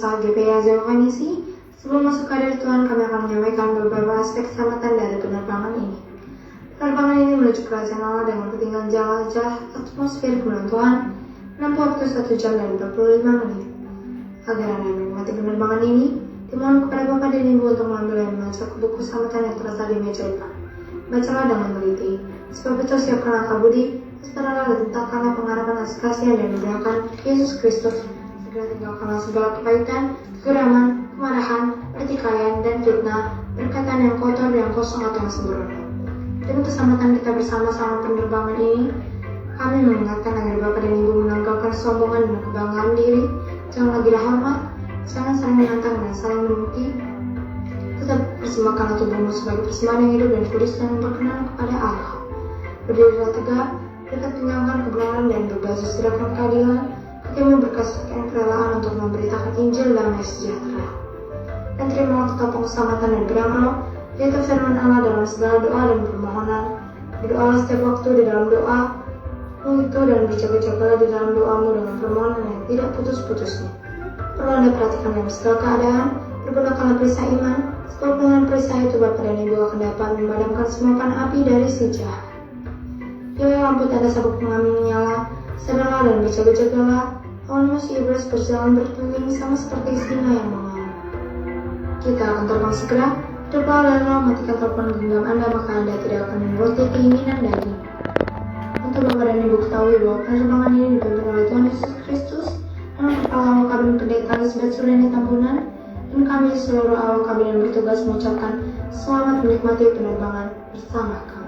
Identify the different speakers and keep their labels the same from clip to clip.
Speaker 1: Usaha GPA Zawakanisi. Sebelum masuk kader Tuhan, kami akan menyampaikan beberapa aspek keselamatan dari penerbangan ini. Penerbangan ini menuju kerajaan Allah dengan ketinggian jelajah atmosfer bulan Tuhan, menempuh waktu 1 jam dan 25 menit. Agar Anda menikmati penerbangan ini, dimohon kepada Bapak dan Ibu untuk mengambil dan membaca buku keselamatan yang terletak di meja depan. Bacalah dengan teliti, sebab itu siapkan akal budi, waspadahlah dan letakkanlah pengharapan atas kasih dan mendoakan Yesus Kristus. Segera tinggalkanlah segala kepahitan, kegeraman, kemarahan, pertikaian, dan fitnah, perkataan yang kotor, yang kosong atau yang sembrono. Demi keselamatan kita bersama selama penerbangan ini, kami mengingatkan agar Bapak dan Ibu menanggalkan kesombongan dan kebanggaan diri, janganlah gila hormat, jangan saling menantang dan saling memuji. Tetap persembahkanlah tubuhmu sebagai persembahan yang hidup dan kudus dan berkenan kepada Allah. Berdirilah tegak, dekat tinggalkan kebenaran dan berbasis gerakan keadilan, kakimu berkasihkan kerelaan untuk memberitakan Injil damai sejahtera. Dan terimalah ketopong keselamatan dan berang roh, yaitu firman Allah dalam segala doa dan permohonan. Berdoalah setiap waktu di dalam doa itu dan berjaga-jagalah di dalam doamu dengan permohonan yang tidak putus-putusnya. Perlu Anda perhatikan dalam segala keadaan, pergunakanlah perisai iman, sebab dengan perisai itu Bapak dan Ibu akan dapat memadamkan semua panah api dari si jahat. Bila lampu tanda sabuk pengaman menyala, sadarlah dan berjaga-jagalah, lawan musuh iblis berjalan berkeliling sama seperti singa yang mengaum. Kita akan terbang segera, berdoa dan matikan telepon genggam Anda, maka Anda tidak akan menuruti keinginan daging. Untuk Bapak dan Ibu ketahui bahwa penerbangan ini dipimpin oleh Tuhan Yesus Kristus, dan kepala awak kabin Pendeta Elizabeth Suryani Tambunan, dan kami seluruh awak kabin yang bertugas mengucapkan selamat menikmati penerbangan bersama kami.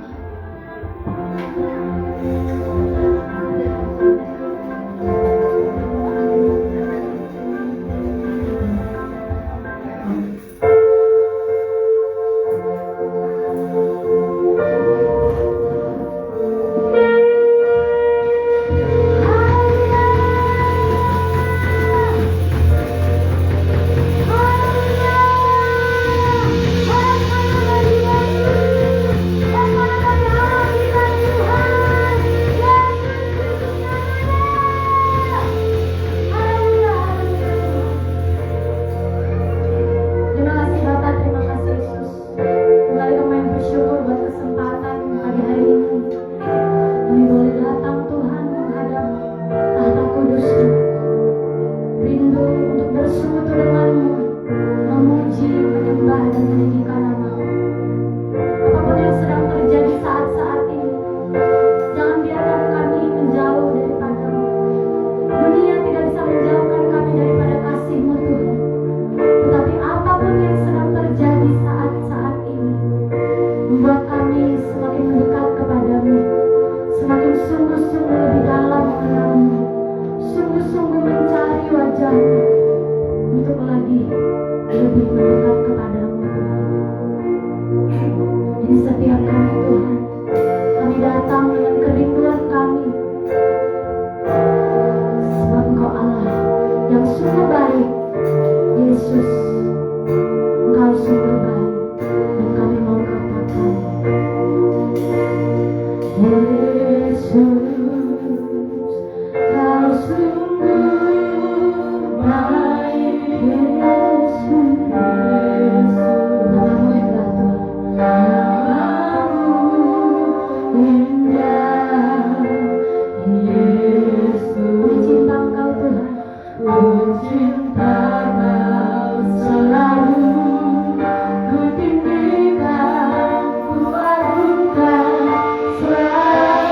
Speaker 2: Selalu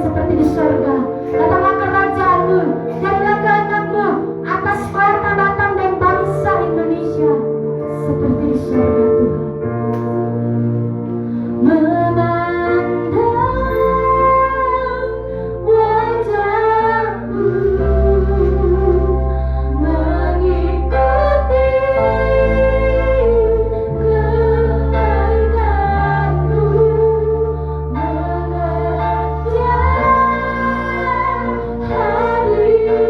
Speaker 2: seperti di surga. Datanglah kerajaan-Mu, jadilah kehendak-Mu atas kota Batam dan bangsa Indonesia seperti di surga Tuhan. Memandang wajah-Mu, mengikuti kebaikan-Mu, mengejar hari-Mu.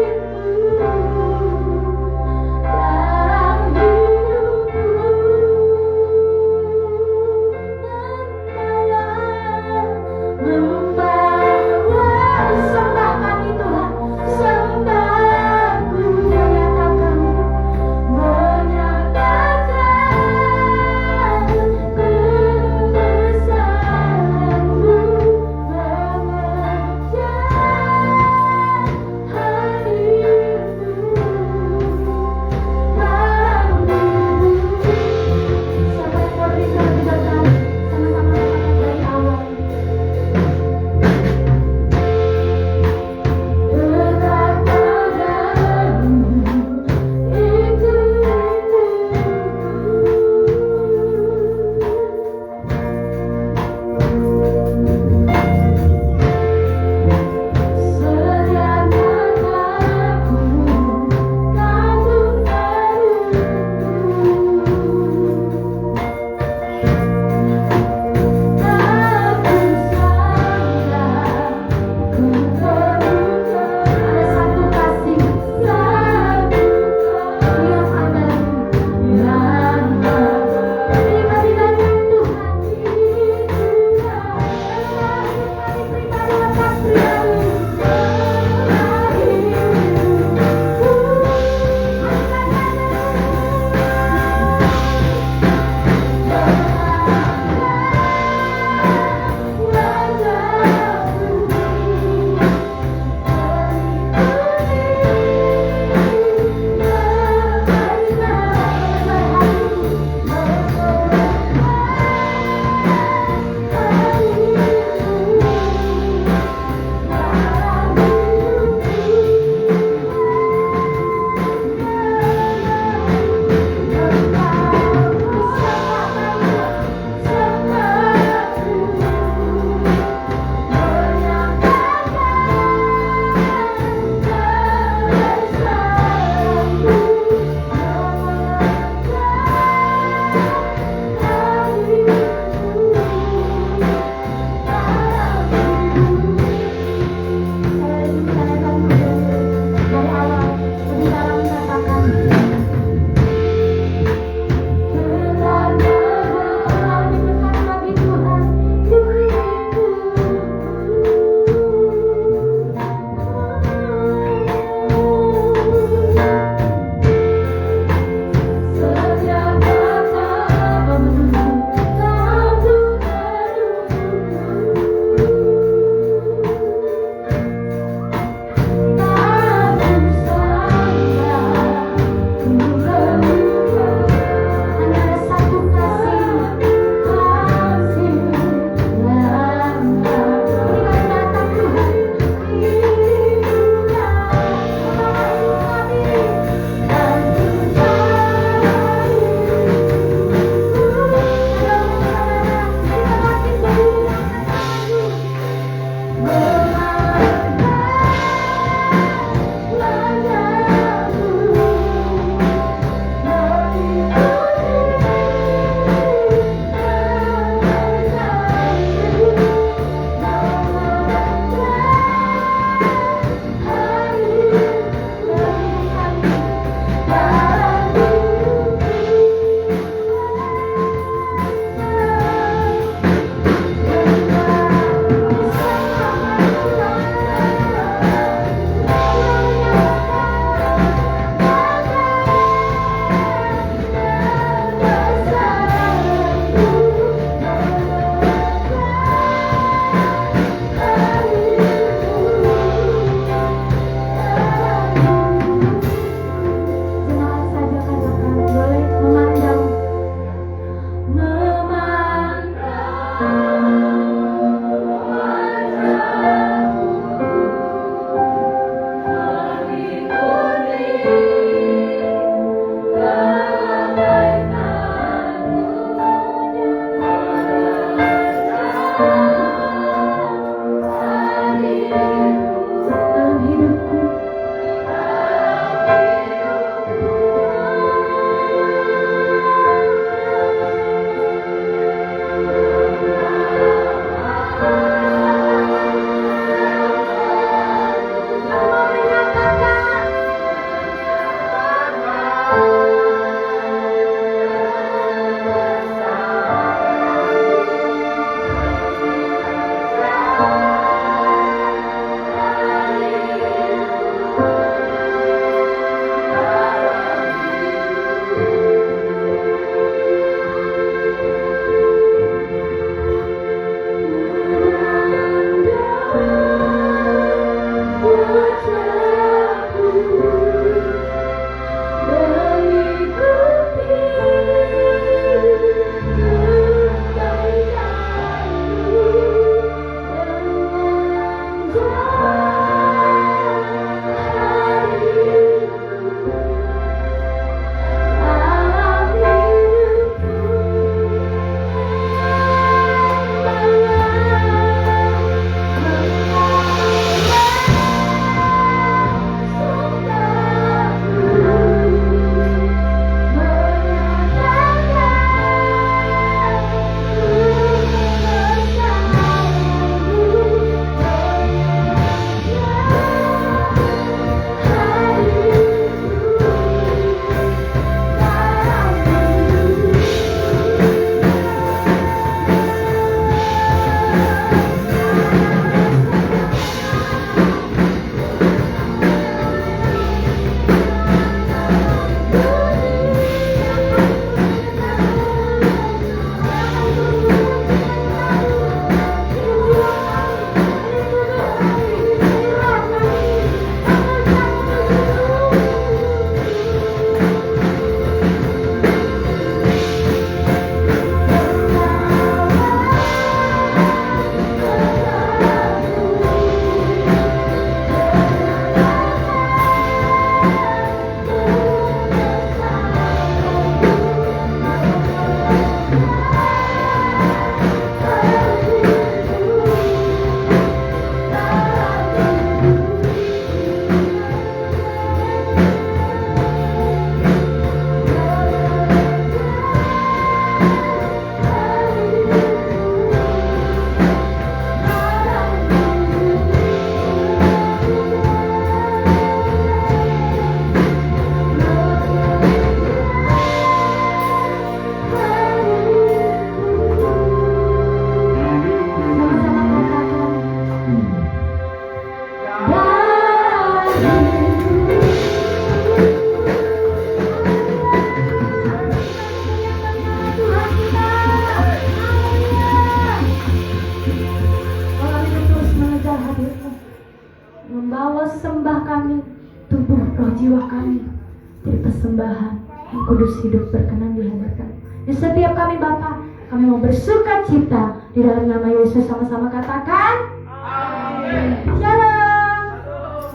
Speaker 2: persembahan yang kudus hidup berkenan di hadapan. Di setiap kami Bapa, kami mau bersuka cita di dalam nama Yesus, sama-sama katakan amin. Shalom.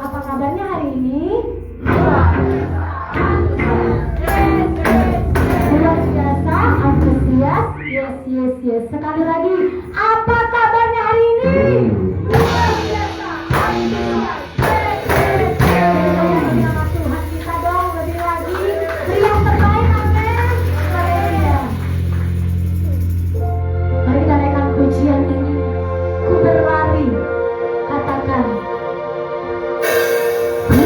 Speaker 2: Apa kabarnya hari ini? Luar biasa, antusias. Yes. Sekali lagi, apa kabarnya hari ini? Luar biasa, antusias. Nama Tuhan kita dong, lebih lagi. Beri yang terbaik, amin. Haleluya. Mari kita naikkan pujian ini. Ku berlari, katakan. Ku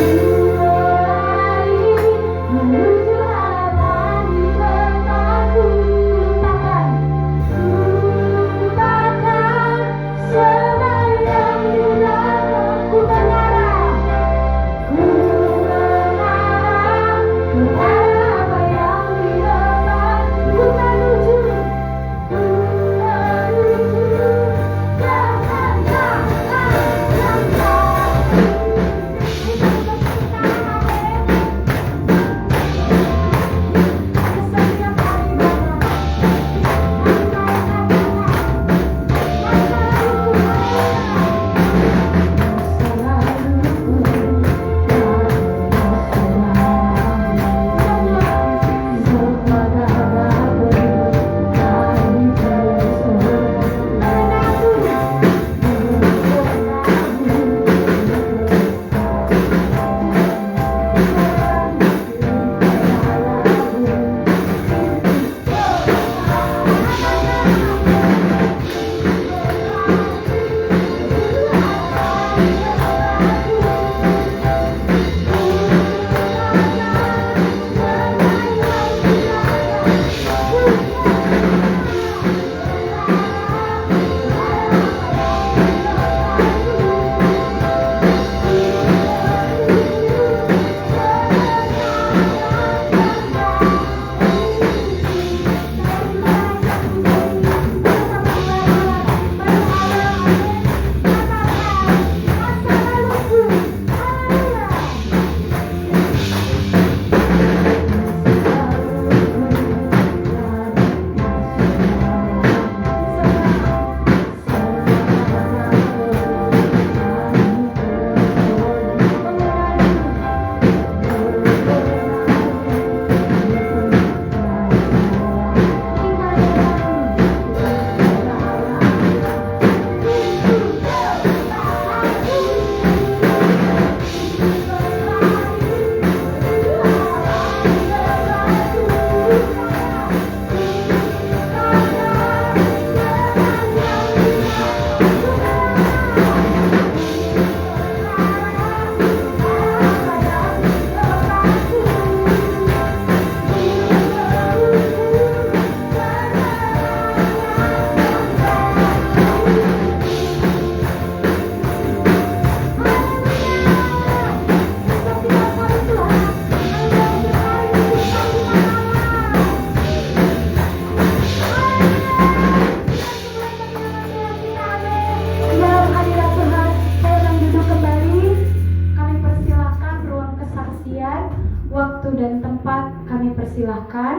Speaker 2: dipersembahkan.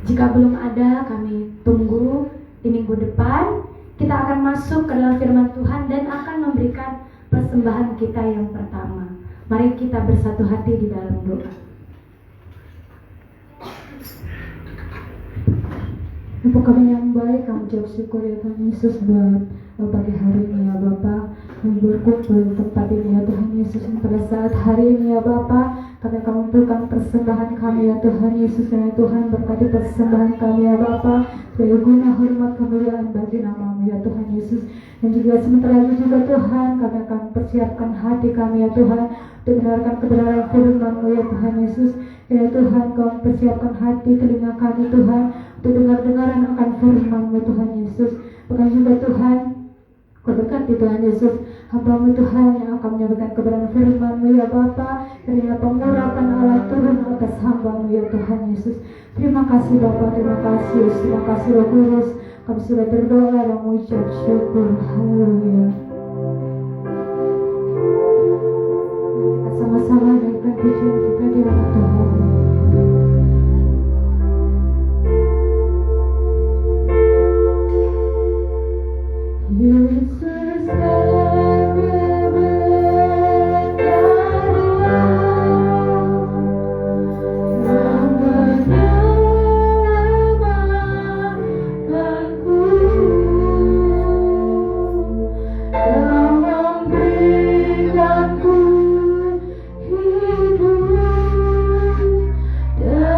Speaker 2: Jika belum ada, kami tunggu di minggu depan. Kita akan masuk ke dalam firman Tuhan dan akan memberikan persembahan kita yang pertama. Mari kita bersatu hati di dalam doa.
Speaker 3: Bapa kami yang baik, kami ucap syukur ya Tuhan Yesus buat pagi hari ini ya Bapa. Kami berkumpul tempat ini ya Tuhan Yesus, yang pada saat hari ini ya Bapa kami akan mengumpulkan persembahan kami ya Tuhan Yesus. Ya Tuhan, berkati persembahan kami ya Bapa, sebagai guna hormat kemuliaan bagi nama-Mu ya Tuhan Yesus. Dan juga sementara itu juga Tuhan, kami akan persiapkan hati kami ya Tuhan untuk mendengarkan kebenaran firman-Mu ya Tuhan Yesus. Ya Tuhan, Kau persiapkan hati telinga kami Tuhan untuk dengar-dengaran akan firman-Mu Tuhan Yesus. Bahkan juga Tuhan, Kau berkati Tuhan Yesus, hamba-Mu Tuhan yang akan menyampaikan kebenaran firman-Mu ya Bapa. Kiranya pengurapan Allah turun atas hamba-Mu ya Tuhan Yesus. Terima kasih Bapa, terima kasih Yesus, terima kasih Roh Kudus. Kami sudah berdoa dan mengucap syukur. Haleluya. Kita sama-sama naikkan pujian kita di hadapan Tuhan. Yesus kami berdoa, namanya menyelamatkanku, Kau memberikanku hidup dan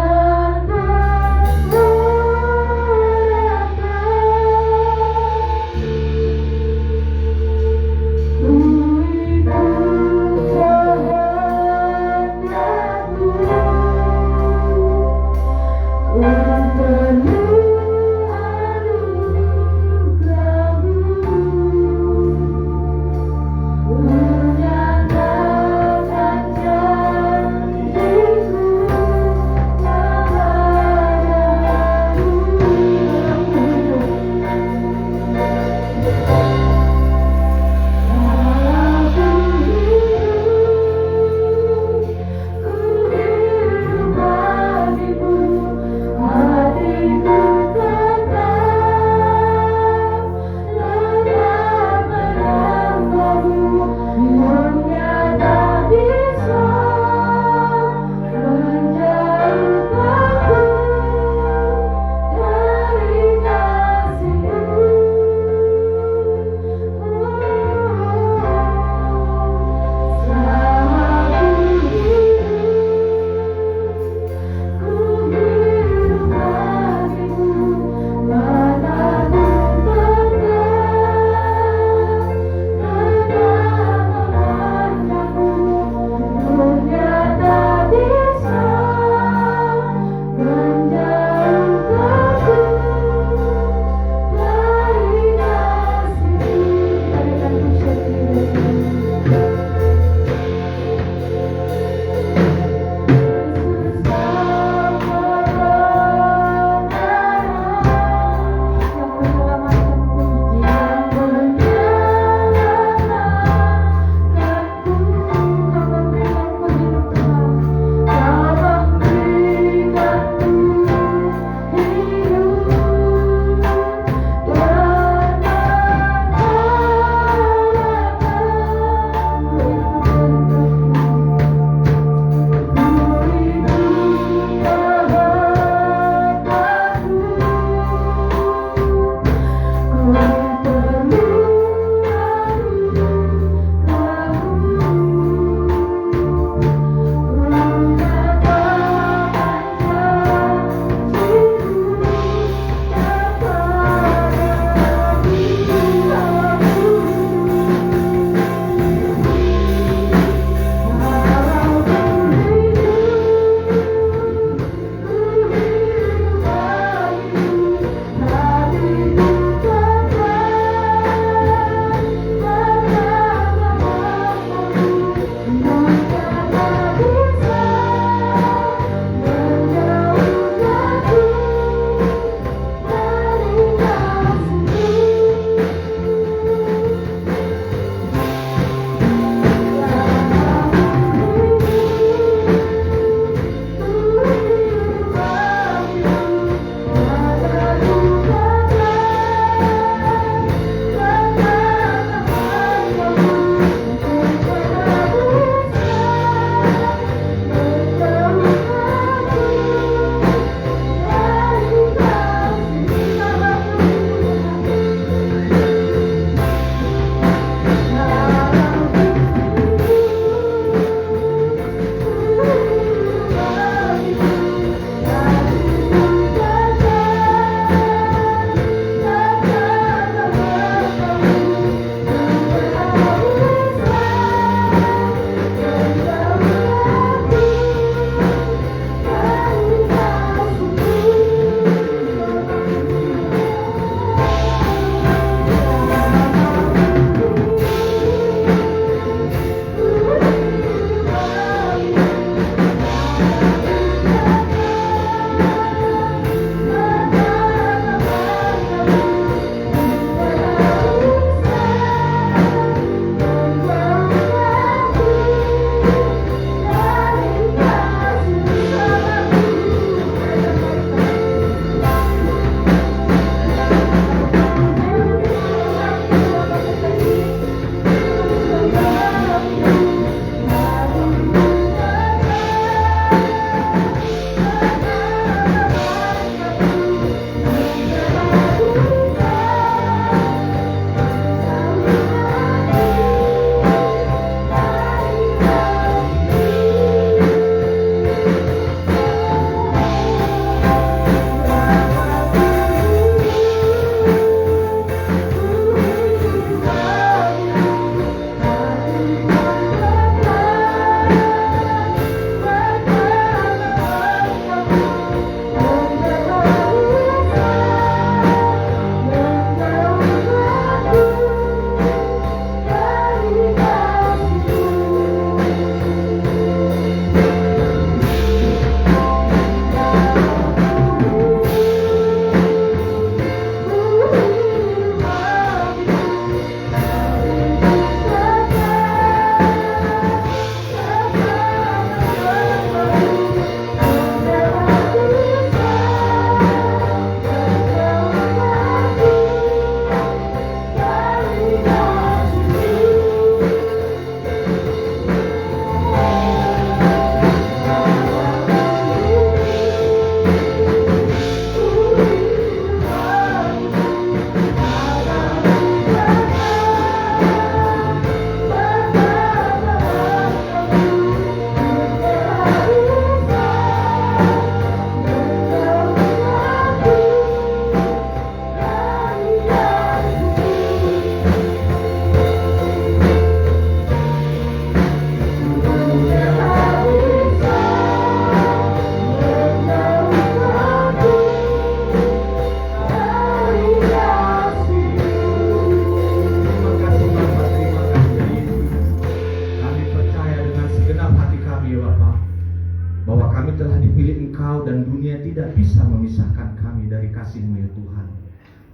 Speaker 4: tidak bisa memisahkan kami dari kasih-Mu ya Tuhan.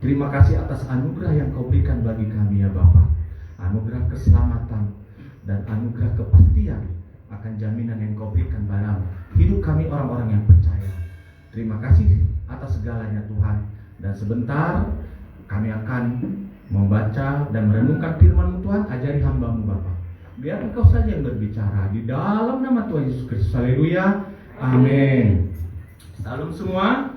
Speaker 4: Terima kasih atas anugerah yang Kau berikan bagi kami ya Bapa. Anugerah keselamatan dan anugerah kepastian akan jaminan yang Kau berikan dalam hidup kami orang-orang yang percaya. Terima kasih atas segalanya Tuhan. Dan sebentar kami akan membaca dan merenungkan firman-Mu Tuhan. Ajari hamba-Mu Bapa. Biar Engkau saja yang berbicara di dalam nama Tuhan Yesus Kristus. Haleluya. Amin. Salam semua.